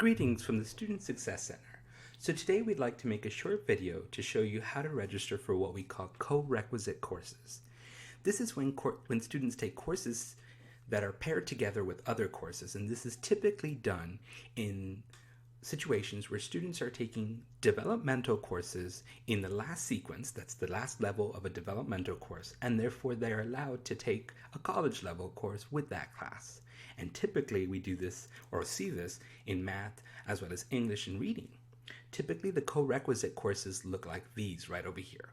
Greetings from the Student Success Center. So today we'd like to make a short video to show you how to register for what we call co-requisite courses. This is when students take courses that are paired together with other courses, and this is typically done in situations where students are taking developmental courses in the last sequence, that's the last level of a developmental course, and therefore they're allowed to take a college level course with that class. And typically we do this or see this in math as well as English and reading. Typically the co-requisite courses look like these right over here.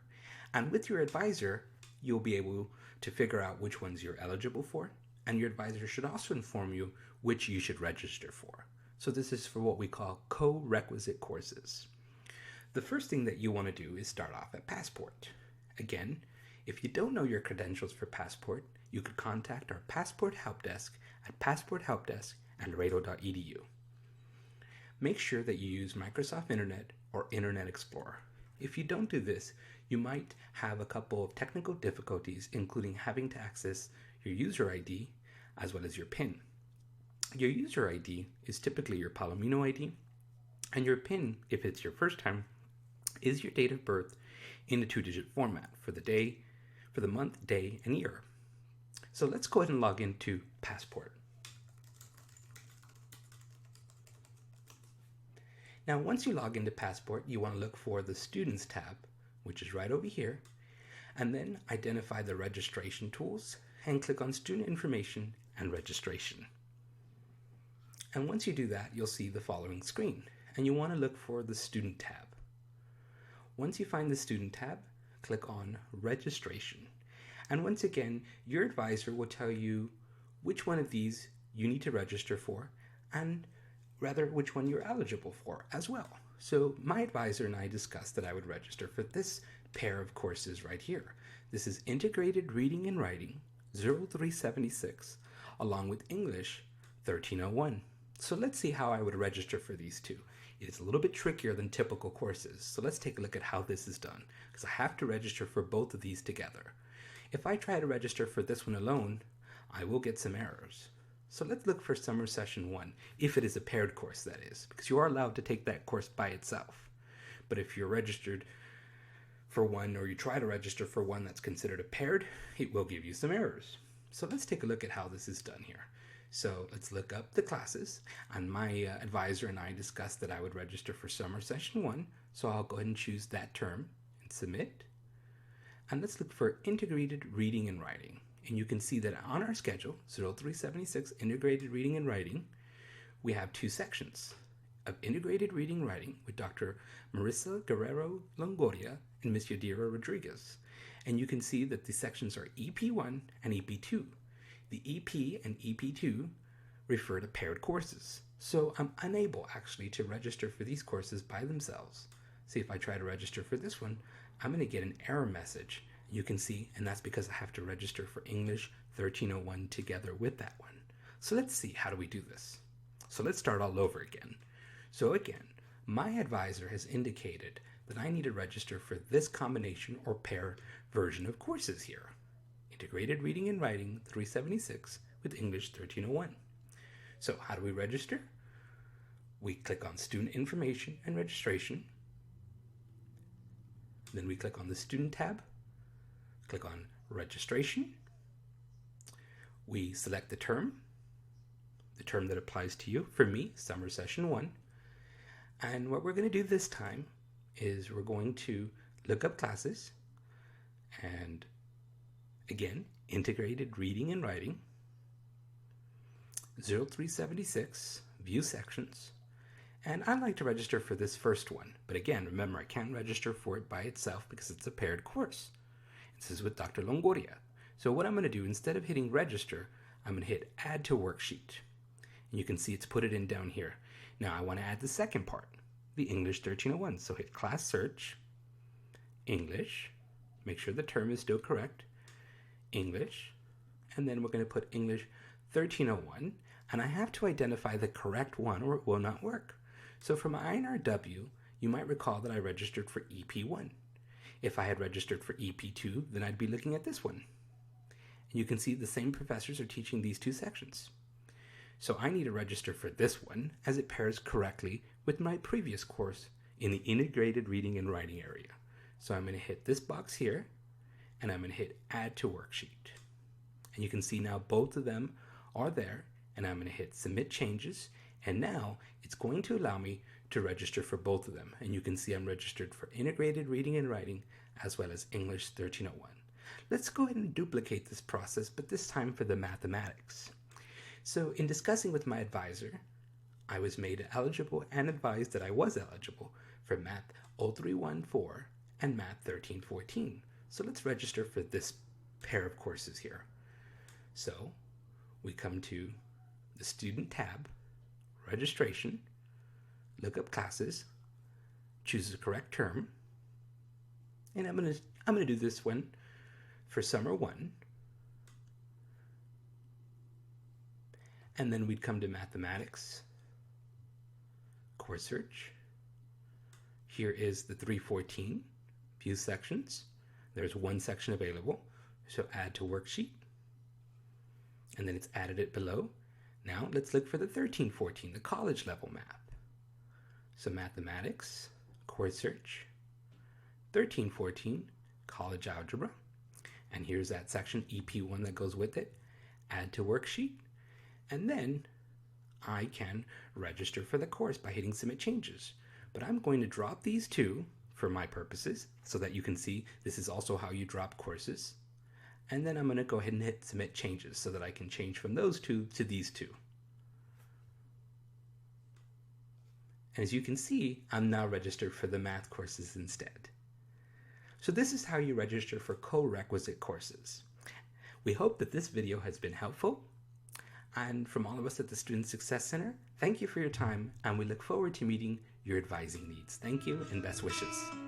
And with your advisor, you'll be able to figure out which ones you're eligible for, and your advisor should also inform you which you should register for. So this is for what we call co-requisite courses. The first thing that you want to do is start off at Passport. Again, if you don't know your credentials for Passport, you could contact our Passport Help Desk at passporthelpdesk@laredo.edu. Make sure that you use Microsoft Internet or Internet Explorer. If you don't do this, you might have a couple of technical difficulties, including having to access your user ID as well as your PIN. Your user ID is typically your Palomino ID, and your PIN, if it's your first time, is your date of birth in a 2-digit format for the month, day, and year. So let's go ahead and log into Passport. Now, once you log into Passport, you want to look for the Students tab, which is right over here, and then identify the registration tools and click on Student Information and Registration. And once you do that, you'll see the following screen, and you want to look for the Student tab. Once you find the Student tab, click on Registration. And once again, your advisor will tell you which one of these you need to register for, and rather which one you're eligible for as well. So my advisor and I discussed that I would register for this pair of courses right here. This is Integrated Reading and Writing 0376 along with English 1301. So let's see how I would register for these two. It is a little bit trickier than typical courses, so let's take a look at how this is done, because I have to register for both of these together. If I try to register for this one alone, I will get some errors. So let's look for Summer Session 1, if it is a paired course, that is, because you are allowed to take that course by itself. But if you're registered for one, or you try to register for one that's considered a paired, it will give you some errors. So let's take a look at how this is done here. So let's look up the classes, and my advisor and I discussed that I would register for Summer Session 1, so I'll go ahead and choose that term and submit. And let's look for Integrated Reading and Writing. And you can see that on our schedule, 0376 Integrated Reading and Writing, we have two sections of Integrated Reading and Writing with Dr. Marissa Guerrero Longoria and Ms. Yadira Rodriguez. And you can see that the sections are EP1 and EP2. The EP and EP2 refer to paired courses. So I'm unable actually to register for these courses by themselves. See, if I try to register for this one, I'm going to get an error message. You can see, and that's because I have to register for English 1301 together with that one. So let's see, how do we do this? So let's start all over again. So again, my advisor has indicated that I need to register for this combination or pair version of courses here. Integrated Reading and Writing 376 with English 1301. So how do we register? We click on Student Information and Registration. Then we click on the Student tab. Click on Registration. We select the term that applies to you. For me, Summer Session 1. And what we're going to do this time is we're going to look up classes, and again, Integrated Reading and Writing 0376, View Sections. And I'd like to register for this first one. But again, remember, I can't register for it by itself because it's a paired course. This is with Dr. Longoria. So what I'm going to do, instead of hitting register, I'm going to hit add to worksheet. And you can see it's put it in down here. Now I want to add the second part, the English 1301. So hit class search, English, make sure the term is still correct, English, and then we're going to put English 1301, and I have to identify the correct one or it will not work. So for my INRW, you might recall that I registered for EP1. If I had registered for EP2, then I'd be looking at this one. And you can see the same professors are teaching these two sections. So I need to register for this one as it pairs correctly with my previous course in the integrated reading and writing area. So I'm going to hit this box here and I'm going to hit add to worksheet. And you can see now both of them are there, and I'm going to hit submit changes, and now it's going to allow me to register for both of them. And you can see I'm registered for integrated reading and writing as well as English 1301. Let's go ahead and duplicate this process, but this time for the mathematics. So in discussing with my advisor, I was made eligible and advised that I was eligible for Math 0314 and Math 1314. So let's register for this pair of courses here. So we come to the Student tab, Registration, look up classes, choose the correct term, and I'm gonna do this one for Summer 1. And then we'd come to Mathematics, Course Search. Here is the 314 View Sections. There's one section available, so add to worksheet. And then it's added it below. Now let's look for the 1314, the college level math. So Mathematics, Course Search, 1314, College Algebra. And here's that section, EP1, that goes with it. Add to worksheet. And then I can register for the course by hitting Submit Changes. But I'm going to drop these two for my purposes so that you can see this is also how you drop courses. And then I'm going to go ahead and hit Submit Changes so that I can change from those two to these two. And as you can see, I'm now registered for the math courses instead. So this is how you register for co-requisite courses. We hope that this video has been helpful. And from all of us at the Student Success Center, thank you for your time, and we look forward to meeting your advising needs. Thank you and best wishes.